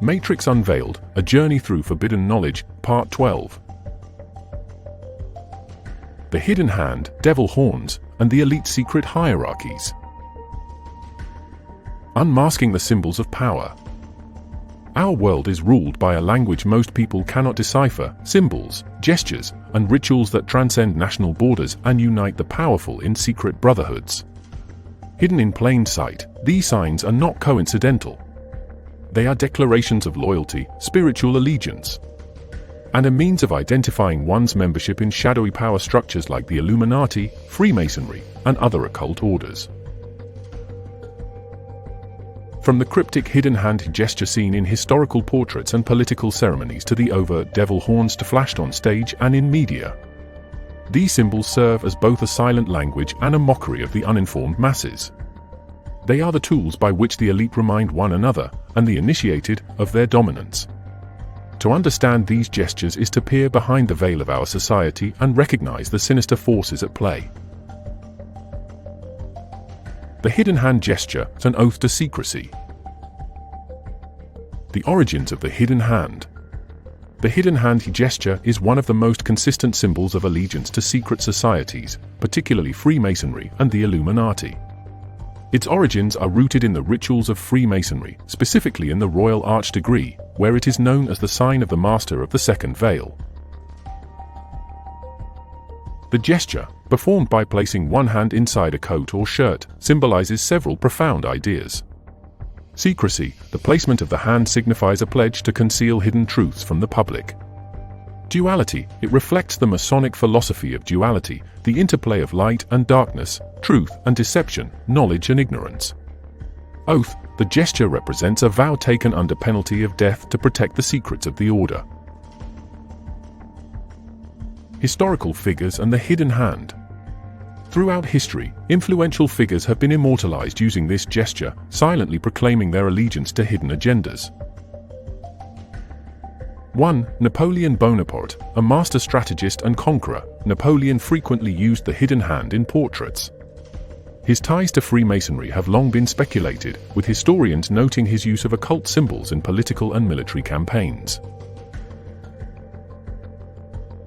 Matrix Unveiled, A Journey Through Forbidden Knowledge, Part 12. The Hidden Hand, Devil Horns, and the Elite Secret Hierarchies. Unmasking the Symbols of Power. Our world is ruled by a language most people cannot decipher, symbols, gestures, and rituals that transcend national borders and unite the powerful in secret brotherhoods. Hidden in plain sight, these signs are not coincidental. They are declarations of loyalty, spiritual allegiance, and a means of identifying one's membership in shadowy power structures like the Illuminati, Freemasonry, and other occult orders. From the cryptic hidden hand gesture seen in historical portraits and political ceremonies to the overt devil horns flashed on stage and in media, these symbols serve as both a silent language and a mockery of the uninformed masses. They are the tools by which the elite remind one another, and the initiated, of their dominance. To understand these gestures is to peer behind the veil of our society and recognize the sinister forces at play. The hidden hand gesture is an oath to secrecy. The origins of the hidden hand. The hidden hand gesture is one of the most consistent symbols of allegiance to secret societies, particularly Freemasonry and the Illuminati. Its origins are rooted in the rituals of Freemasonry, specifically in the Royal Arch degree, where it is known as the sign of the Master of the Second Veil. The gesture, performed by placing one hand inside a coat or shirt, symbolizes several profound ideas. Secrecy, the placement of the hand signifies a pledge to conceal hidden truths from the public. Duality, it reflects the Masonic philosophy of duality, the interplay of light and darkness, truth and deception, knowledge and ignorance. Oath, the gesture represents a vow taken under penalty of death to protect the secrets of the order. Historical figures and the hidden hand. Throughout history, influential figures have been immortalized using this gesture, silently proclaiming their allegiance to hidden agendas. 1. Napoleon Bonaparte, a master strategist and conqueror, Napoleon frequently used the hidden hand in portraits. His ties to Freemasonry have long been speculated, with historians noting his use of occult symbols in political and military campaigns.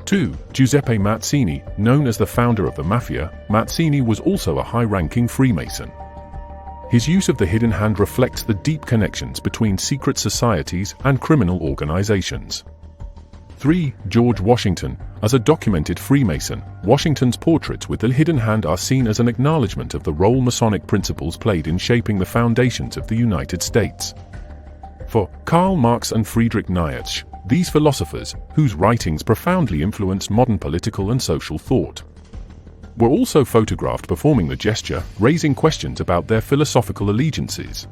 2. Giuseppe Mazzini, known as the founder of the Mafia, Mazzini was also a high-ranking Freemason. His use of the hidden hand reflects the deep connections between secret societies and criminal organizations. 3. George Washington, as a documented Freemason, Washington's portraits with the hidden hand are seen as an acknowledgement of the role Masonic principles played in shaping the foundations of the United States. 4. Karl Marx and Friedrich Nietzsche, these philosophers, whose writings profoundly influenced modern political and social thought, were also photographed performing the gesture, raising questions about their philosophical allegiances.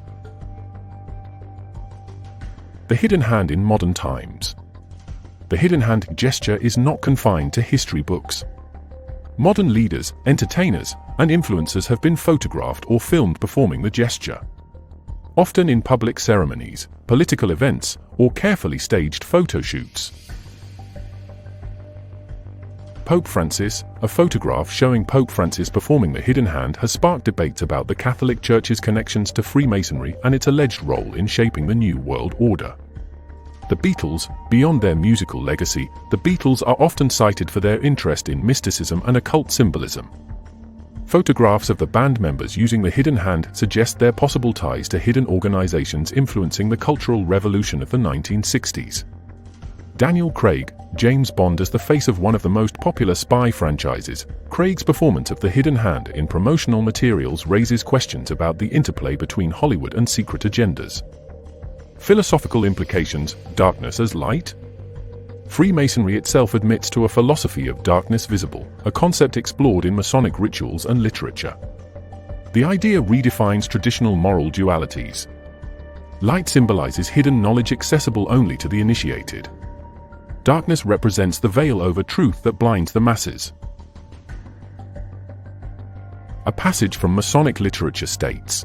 The hidden hand in modern times. The hidden hand gesture is not confined to history books. Modern leaders, entertainers, and influencers have been photographed or filmed performing the gesture, often in public ceremonies, political events, or carefully staged photo shoots. Pope Francis, a photograph showing Pope Francis performing the hidden hand has sparked debates about the Catholic Church's connections to Freemasonry and its alleged role in shaping the New World Order. The Beatles, beyond their musical legacy, the Beatles are often cited for their interest in mysticism and occult symbolism. Photographs of the band members using the hidden hand suggest their possible ties to hidden organizations influencing the Cultural Revolution of the 1960s. Daniel Craig, James Bond as the face of one of the most popular spy franchises, Craig's performance of the hidden hand in promotional materials raises questions about the interplay between Hollywood and secret agendas. Philosophical implications, darkness as light? Freemasonry itself admits to a philosophy of darkness visible, a concept explored in Masonic rituals and literature. The idea redefines traditional moral dualities. Light symbolizes hidden knowledge accessible only to the initiated. Darkness represents the veil over truth that blinds the masses. A passage from Masonic literature states,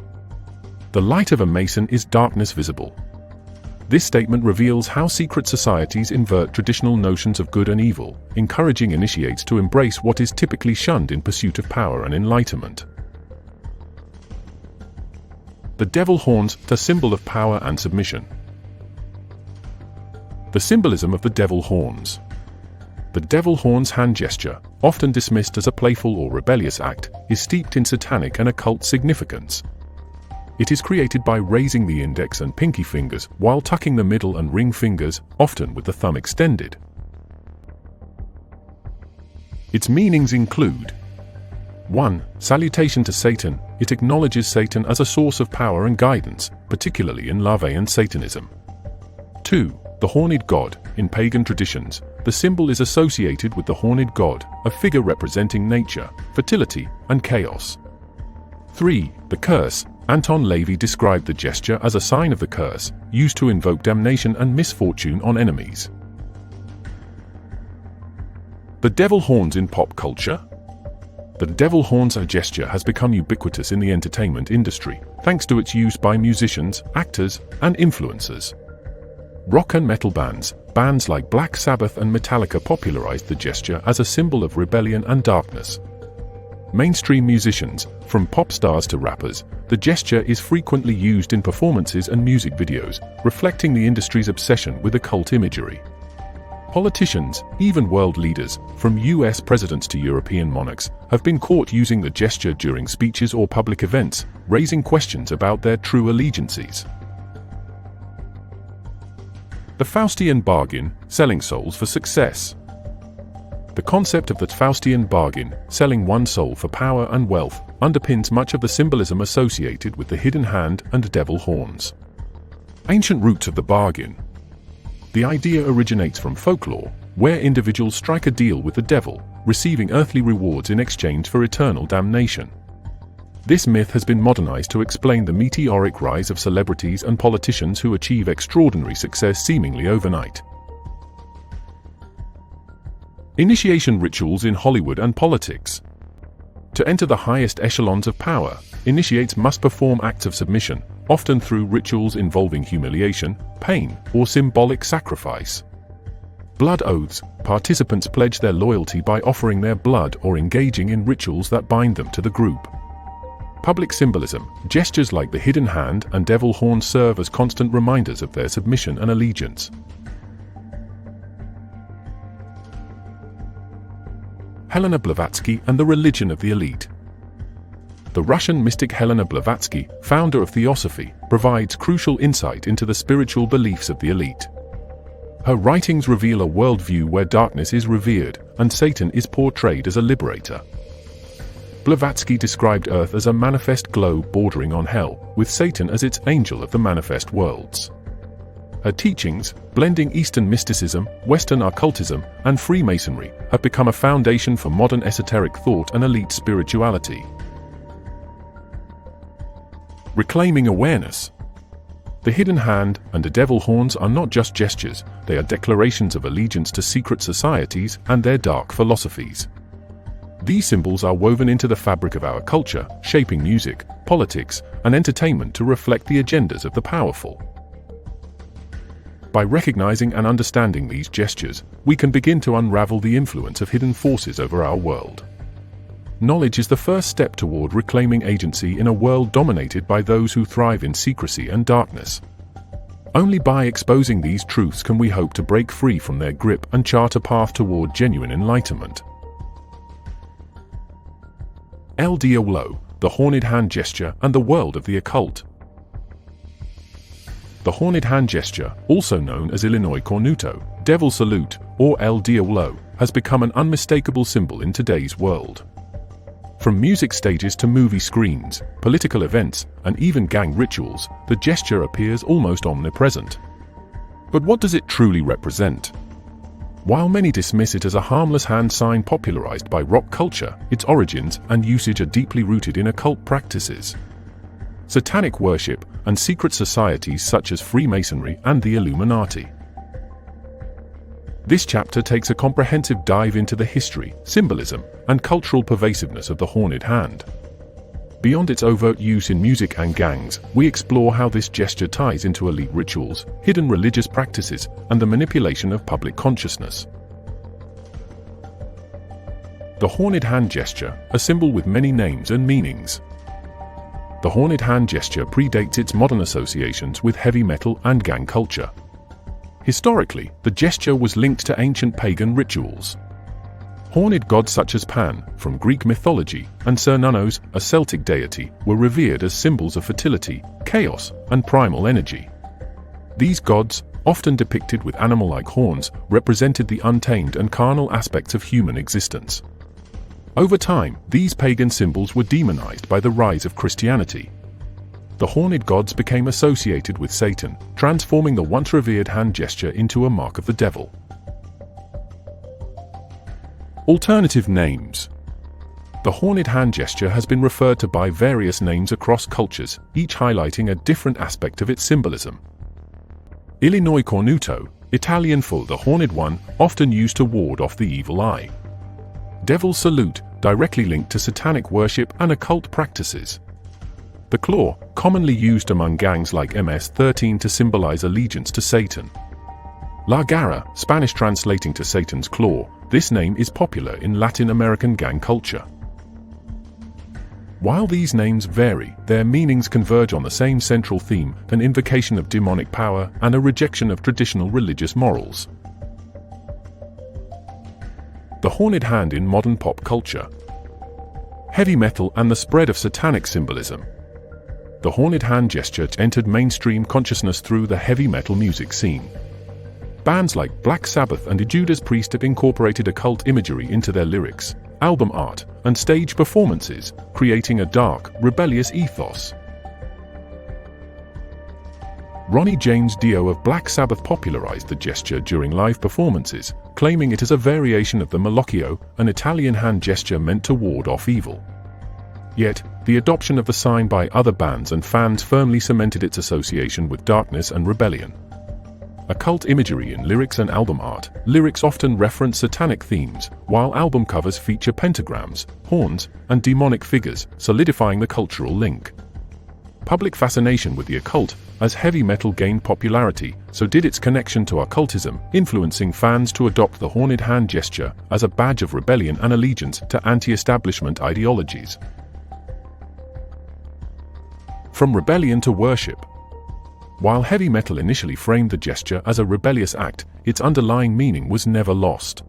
"The light of a Mason is darkness visible." This statement reveals how secret societies invert traditional notions of good and evil, encouraging initiates to embrace what is typically shunned in pursuit of power and enlightenment. The devil horns, a symbol of power and submission. The symbolism of the devil horns. The devil horns hand gesture, often dismissed as a playful or rebellious act, is steeped in satanic and occult significance. It is created by raising the index and pinky fingers while tucking the middle and ring fingers, often with the thumb extended. Its meanings include: 1. Salutation to Satan. It acknowledges Satan as a source of power and guidance, particularly in LaVeyan Satanism. 2. The horned god. In pagan traditions, the symbol is associated with the horned god, a figure representing nature, fertility, and chaos. 3. The curse. Anton Lavey described the gesture as a sign of the curse, used to invoke damnation and misfortune on enemies. The devil horns in pop culture. The devil horns gesture has become ubiquitous in the entertainment industry, thanks to its use by musicians, actors, and influencers. Rock and metal bands like Black Sabbath and Metallica popularized the gesture as a symbol of rebellion and darkness. Mainstream musicians, from pop stars to rappers, the gesture is frequently used in performances and music videos, reflecting the industry's obsession with occult imagery. Politicians, even world leaders, from US presidents to European monarchs, have been caught using the gesture during speeches or public events, raising questions about their true allegiances. The Faustian bargain, selling souls for success. The concept of the Faustian bargain, selling one soul for power and wealth, underpins much of the symbolism associated with the hidden hand and devil horns. Ancient roots of the bargain. The idea originates from folklore, where individuals strike a deal with the devil, receiving earthly rewards in exchange for eternal damnation. This myth has been modernized to explain the meteoric rise of celebrities and politicians who achieve extraordinary success seemingly overnight. Initiation rituals in Hollywood and politics. To enter the highest echelons of power, initiates must perform acts of submission, often through rituals involving humiliation, pain, or symbolic sacrifice. Blood oaths. Participants pledge their loyalty by offering their blood or engaging in rituals that bind them to the group. Public symbolism. Gestures like the hidden hand and devil horn serve as constant reminders of their submission and allegiance. Helena Blavatsky and the religion of the elite. The Russian mystic Helena Blavatsky, founder of Theosophy, provides crucial insight into the spiritual beliefs of the elite. Her writings reveal a worldview where darkness is revered and Satan is portrayed as a liberator. Blavatsky described Earth as a manifest globe bordering on hell, with Satan as its angel of the manifest worlds. Her teachings, blending Eastern mysticism, Western occultism, and Freemasonry, have become a foundation for modern esoteric thought and elite spirituality. Reclaiming awareness. The hidden hand and the devil horns are not just gestures, they are declarations of allegiance to secret societies and their dark philosophies. These symbols are woven into the fabric of our culture, shaping music, politics, and entertainment to reflect the agendas of the powerful. By recognizing and understanding these gestures, we can begin to unravel the influence of hidden forces over our world. Knowledge is the first step toward reclaiming agency in a world dominated by those who thrive in secrecy and darkness. Only by exposing these truths can we hope to break free from their grip and chart a path toward genuine enlightenment. El Diablo, the horned hand gesture and the world of the occult. The horned hand gesture, also known as Illinois cornuto, devil salute, or El Diablo, has become an unmistakable symbol in today's world. From music stages to movie screens, political events, and even gang rituals, the gesture appears almost omnipresent. But what does it truly represent? While many dismiss it as a harmless hand sign popularized by rock culture, its origins and usage are deeply rooted in occult practices, satanic worship, and secret societies such as Freemasonry and the Illuminati. This chapter takes a comprehensive dive into the history, symbolism, and cultural pervasiveness of the horned hand. Beyond its overt use in music and gangs, we explore how this gesture ties into elite rituals, hidden religious practices, and the manipulation of public consciousness. The horned hand gesture, a symbol with many names and meanings. The horned hand gesture predates its modern associations with heavy metal and gang culture. Historically, the gesture was linked to ancient pagan rituals. Horned gods such as Pan, from Greek mythology, and Cernunnos, a Celtic deity, were revered as symbols of fertility, chaos, and primal energy. These gods, often depicted with animal-like horns, represented the untamed and carnal aspects of human existence. Over time, these pagan symbols were demonized by the rise of Christianity. The horned gods became associated with Satan, transforming the once revered hand gesture into a mark of the devil. Alternative names. The horned hand gesture has been referred to by various names across cultures, each highlighting a different aspect of its symbolism. Illinois cornuto, Italian for the horned one, often used to ward off the evil eye. Devil's salute, directly linked to satanic worship and occult practices. The claw, commonly used among gangs like MS-13 to symbolize allegiance to Satan. La Garra, Spanish translating to Satan's claw, this name is popular in Latin American gang culture. While these names vary, their meanings converge on the same central theme, an invocation of demonic power and a rejection of traditional religious morals. The horned hand in modern pop culture. Heavy metal and the spread of satanic symbolism. The horned hand gesture entered mainstream consciousness through the heavy metal music scene. Bands like Black Sabbath and Judas Priest have incorporated occult imagery into their lyrics, album art, and stage performances, creating a dark, rebellious ethos. Ronnie James Dio of Black Sabbath popularized the gesture during live performances, claiming it as a variation of the Malocchio, an Italian hand gesture meant to ward off evil. Yet, the adoption of the sign by other bands and fans firmly cemented its association with darkness and rebellion. Occult imagery in lyrics and album art. Lyrics often reference satanic themes, while album covers feature pentagrams, horns, and demonic figures, solidifying the cultural link. Public fascination with the occult. As heavy metal gained popularity, so did its connection to occultism, influencing fans to adopt the horned hand gesture as a badge of rebellion and allegiance to anti-establishment ideologies. From rebellion to worship. While heavy metal initially framed the gesture as a rebellious act, its underlying meaning was never lost.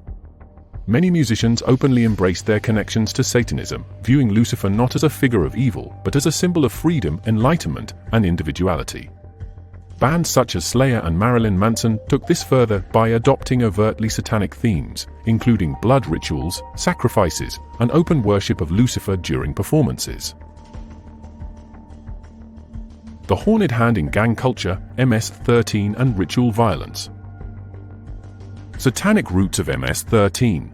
Many musicians openly embraced their connections to Satanism, viewing Lucifer not as a figure of evil, but as a symbol of freedom, enlightenment, and individuality. Bands such as Slayer and Marilyn Manson took this further by adopting overtly satanic themes, including blood rituals, sacrifices, and open worship of Lucifer during performances. The horned hand in gang culture, MS-13 and ritual violence. Satanic roots of MS-13.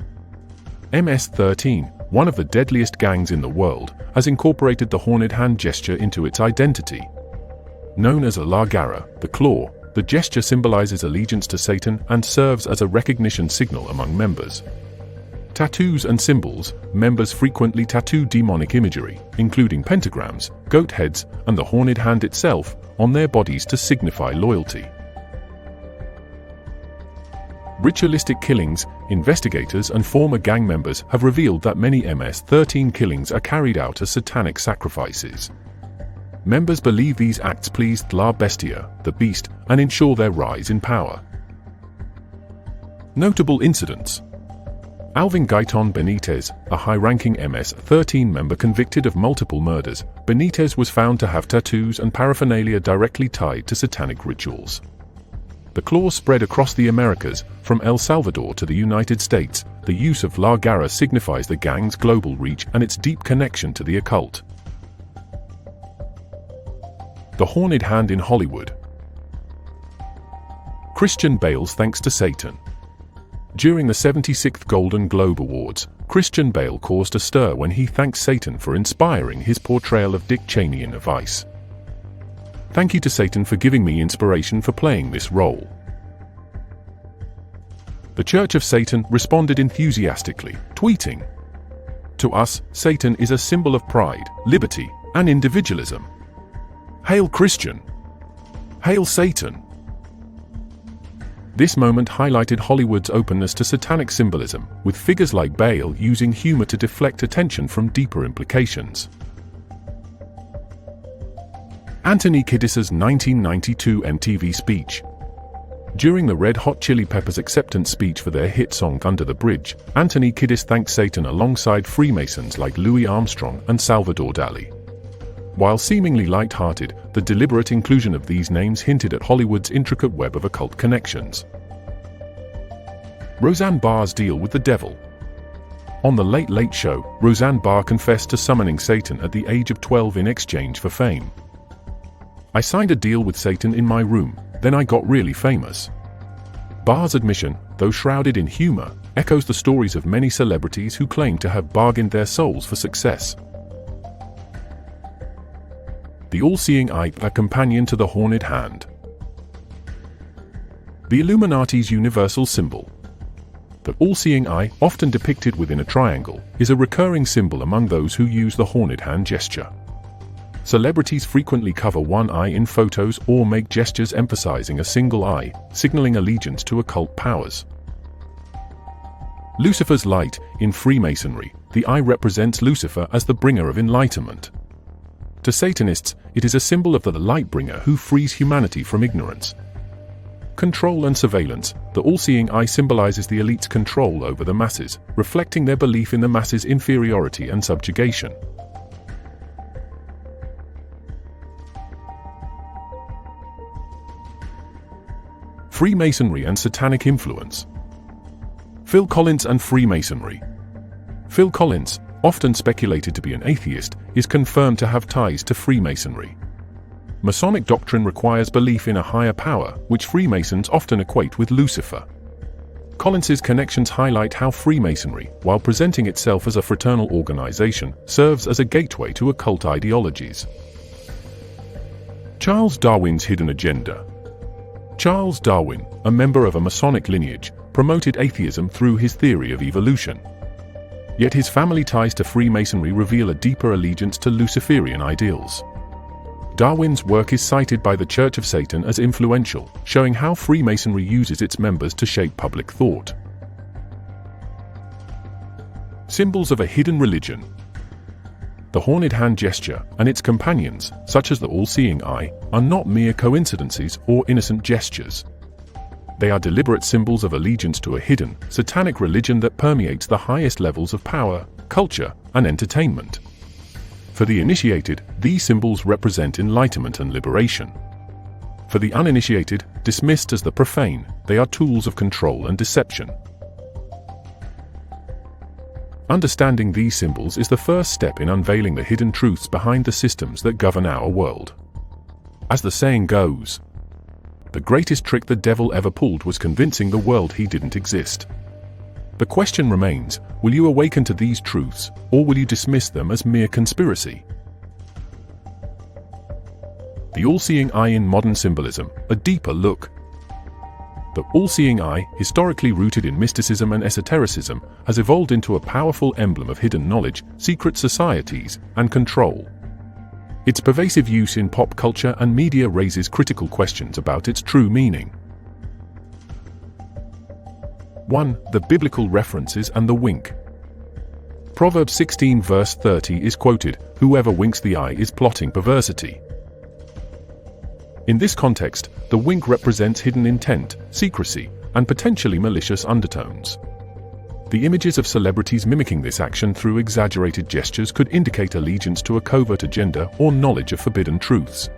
MS-13, one of the deadliest gangs in the world, has incorporated the horned hand gesture into its identity. Known as a La Garra, the claw, the gesture symbolizes allegiance to Satan and serves as a recognition signal among members. Tattoos and symbols. Members frequently tattoo demonic imagery, including pentagrams, goat heads, and the horned hand itself, on their bodies to signify loyalty. Ritualistic killings. Investigators and former gang members have revealed that many MS-13 killings are carried out as satanic sacrifices. Members believe these acts pleased La Bestia, the beast, and ensure their rise in power. Notable incidents. Alvin Gaiton Benitez, a high-ranking MS-13 member convicted of multiple murders, Benitez was found to have tattoos and paraphernalia directly tied to satanic rituals. The claw spread across the Americas, from El Salvador to the United States. The use of La Garra signifies the gang's global reach and its deep connection to the occult. The horned hand in Hollywood. Christian Bale's Thanks to Satan. During the 76th Golden Globe Awards, Christian Bale caused a stir when he thanked Satan for inspiring his portrayal of Dick Cheney in Vice. "Thank you to Satan for giving me inspiration for playing this role." The Church of Satan responded enthusiastically, tweeting, "To us, Satan is a symbol of pride, liberty, and individualism. Hail Christian! Hail Satan!" This moment highlighted Hollywood's openness to satanic symbolism, with figures like Bale using humor to deflect attention from deeper implications. Anthony Kiedis's 1992 MTV speech. During the Red Hot Chili Peppers' acceptance speech for their hit song Under the Bridge, Anthony Kiedis thanked Satan alongside Freemasons like Louis Armstrong and Salvador Dali. While seemingly light-hearted, the deliberate inclusion of these names hinted at Hollywood's intricate web of occult connections. Roseanne Barr's deal with the devil. On The Late Late Show, Roseanne Barr confessed to summoning Satan at the age of 12 in exchange for fame. "I signed a deal with Satan in my room, then I got really famous." Barr's admission, though shrouded in humor, echoes the stories of many celebrities who claim to have bargained their souls for success. The Allseeing Eye, a companion to the Horned Hand. The Illuminati's universal symbol. The Allseeing Eye, often depicted within a triangle, is a recurring symbol among those who use the Horned Hand gesture. Celebrities frequently cover one eye in photos or make gestures emphasizing a single eye, signaling allegiance to occult powers. Lucifer's light. In Freemasonry, the eye represents Lucifer as the bringer of enlightenment. To Satanists, it is a symbol of the light bringer who frees humanity from ignorance. Control and surveillance. The All-Seeing Eye symbolizes the elite's control over the masses, reflecting their belief in the masses' inferiority and subjugation. Freemasonry and satanic influence. Phil Collins and Freemasonry. Phil Collins, often speculated to be an atheist, is confirmed to have ties to Freemasonry. Masonic doctrine requires belief in a higher power, which Freemasons often equate with Lucifer. Collins's connections highlight how Freemasonry, while presenting itself as a fraternal organization, serves as a gateway to occult ideologies. Charles Darwin's hidden agenda. Charles Darwin, a member of a Masonic lineage, promoted atheism through his theory of evolution. Yet his family ties to Freemasonry reveal a deeper allegiance to Luciferian ideals. Darwin's work is cited by the Church of Satan as influential, showing how Freemasonry uses its members to shape public thought. Symbols of a hidden religion. The Horned Hand gesture and its companions, such as the All-Seeing Eye, are not mere coincidences or innocent gestures. They are deliberate symbols of allegiance to a hidden, satanic religion that permeates the highest levels of power, culture, and entertainment. For the initiated, these symbols represent enlightenment and liberation. For the uninitiated, dismissed as the profane, they are tools of control and deception. Understanding these symbols is the first step in unveiling the hidden truths behind the systems that govern our world. As the saying goes, the greatest trick the devil ever pulled was convincing the world he didn't exist. The question remains, will you awaken to these truths, or will you dismiss them as mere conspiracy? The All-Seeing Eye in modern symbolism, a deeper look. The All-Seeing Eye, historically rooted in mysticism and esotericism, has evolved into a powerful emblem of hidden knowledge, secret societies, and control. Its pervasive use in pop culture and media raises critical questions about its true meaning. 1. The biblical references and the wink. Proverbs 16 verse 30 is quoted, "Whoever winks the eye is plotting perversity." In this context, the wink represents hidden intent, secrecy, and potentially malicious undertones. The images of celebrities mimicking this action through exaggerated gestures could indicate allegiance to a covert agenda or knowledge of forbidden truths.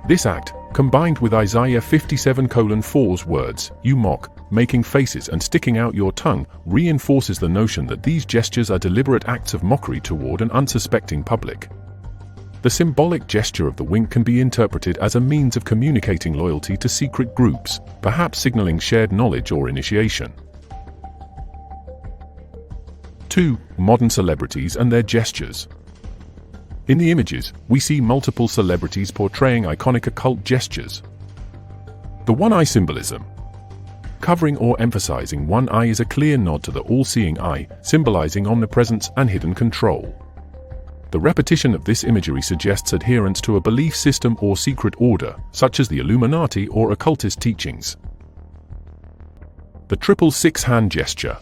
This act, combined with Isaiah 57:4's words, "You mock, making faces and sticking out your tongue," reinforces the notion that these gestures are deliberate acts of mockery toward an unsuspecting public. The symbolic gesture of the wink can be interpreted as a means of communicating loyalty to secret groups, perhaps signaling shared knowledge or initiation. 2. Modern celebrities and their gestures. In the images, we see multiple celebrities portraying iconic occult gestures. The one-eye symbolism. Covering or emphasizing one eye is a clear nod to the all-seeing eye, symbolizing omnipresence and hidden control. The repetition of this imagery suggests adherence to a belief system or secret order, such as the Illuminati or occultist teachings. The triple six-hand gesture.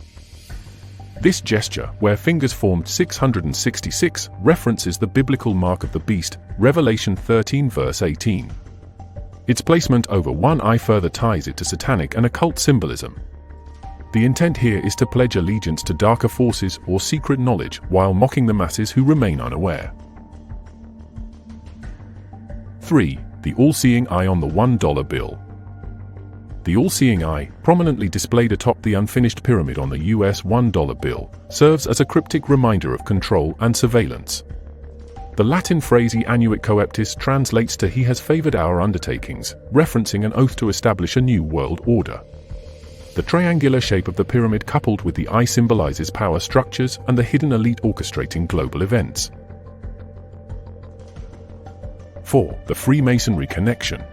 This gesture, where fingers formed 666, references the biblical mark of the beast, Revelation 13 verse 18. Its placement over one eye further ties it to satanic and occult symbolism. The intent here is to pledge allegiance to darker forces or secret knowledge while mocking the masses who remain unaware. 3. The All-Seeing Eye on the $1 bill. The All-Seeing Eye, prominently displayed atop the unfinished pyramid on the US $1 bill, serves as a cryptic reminder of control and surveillance. The Latin phrase "E annuit coeptis" translates to "He has favored our undertakings," referencing an oath to establish a new world order. The triangular shape of the pyramid coupled with the eye symbolizes power structures and the hidden elite orchestrating global events. 4. The Freemasonry connection.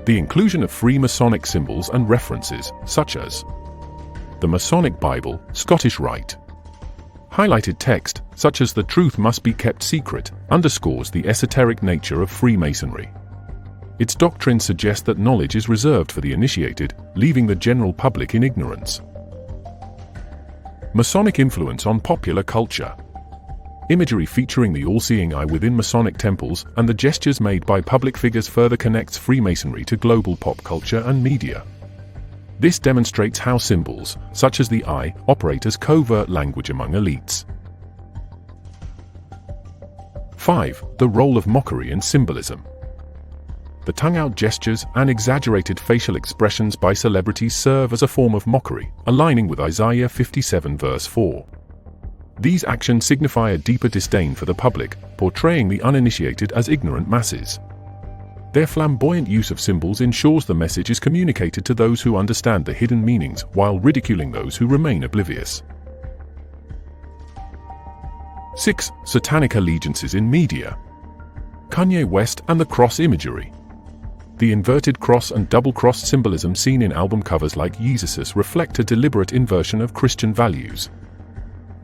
The inclusion of Freemasonic symbols and references, such as the Masonic Bible, Scottish Rite. Highlighted text, such as "The truth must be kept secret," underscores the esoteric nature of Freemasonry. Its doctrines suggest that knowledge is reserved for the initiated, leaving the general public in ignorance. Masonic influence on popular culture. Imagery featuring the All-Seeing Eye within Masonic temples and the gestures made by public figures further connects Freemasonry to global pop culture and media. This demonstrates how symbols, such as the eye, operate as covert language among elites. 5. The role of mockery in symbolism. The tongue-out gestures and exaggerated facial expressions by celebrities serve as a form of mockery, aligning with Isaiah 57 verse 4. These actions signify a deeper disdain for the public, portraying the uninitiated as ignorant masses. Their flamboyant use of symbols ensures the message is communicated to those who understand the hidden meanings while ridiculing those who remain oblivious. 6. Satanic allegiances in media. Kanye West and the cross imagery. The inverted cross and double-crossed symbolism seen in album covers like Yeezus reflect a deliberate inversion of Christian values.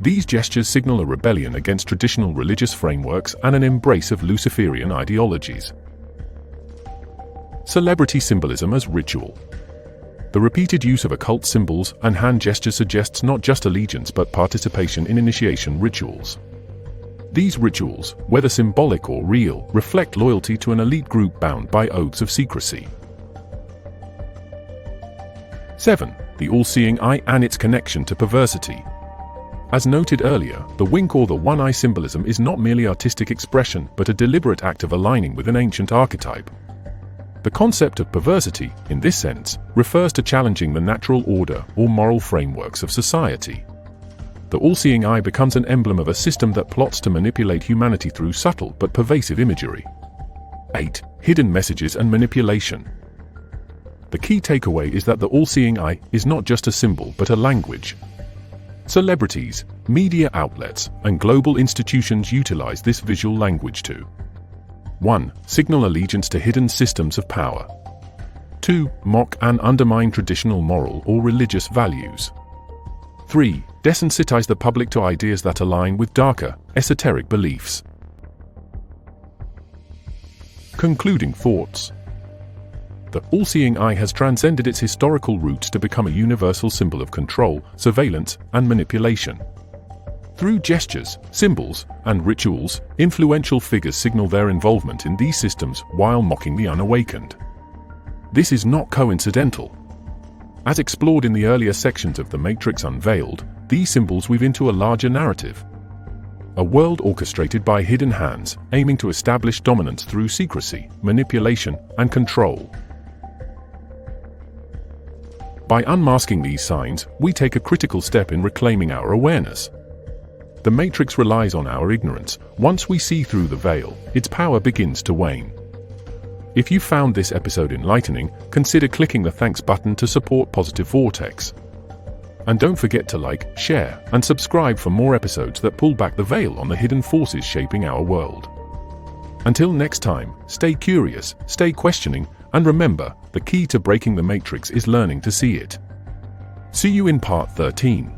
These gestures signal a rebellion against traditional religious frameworks and an embrace of Luciferian ideologies. Celebrity symbolism as ritual. The repeated use of occult symbols and hand gestures suggests not just allegiance but participation in initiation rituals. These rituals, whether symbolic or real, reflect loyalty to an elite group bound by oaths of secrecy. 7. The All-Seeing Eye and its connection to perversity. As noted earlier, the wink or the one-eye symbolism is not merely artistic expression but a deliberate act of aligning with an ancient archetype. The concept of perversity, in this sense, refers to challenging the natural order or moral frameworks of society. The All-Seeing Eye becomes an emblem of a system that plots to manipulate humanity through subtle but pervasive imagery. 8. Hidden messages and manipulation. The key takeaway is that the All-Seeing Eye is not just a symbol but a language. Celebrities, media outlets, and global institutions utilize this visual language to 1. Signal allegiance to hidden systems of power. 2. Mock and undermine traditional moral or religious values. 3. Desensitize the public to ideas that align with darker, esoteric beliefs. Concluding thoughts. The All-Seeing Eye has transcended its historical roots to become a universal symbol of control, surveillance, and manipulation. Through gestures, symbols, and rituals, influential figures signal their involvement in these systems while mocking the unawakened. This is not coincidental. As explored in the earlier sections of the Matrix Unveiled, these symbols weave into a larger narrative. A world orchestrated by hidden hands, aiming to establish dominance through secrecy, manipulation, and control. By unmasking these signs, we take a critical step in reclaiming our awareness. The Matrix relies on our ignorance. Once we see through the veil, its power begins to wane. If you found this episode enlightening, consider clicking the thanks button to support Positive Vortex. And don't forget to like, share, and subscribe for more episodes that pull back the veil on the hidden forces shaping our world. Until next time, stay curious, stay questioning, and remember, the key to breaking the Matrix is learning to see it. See you in Part 13.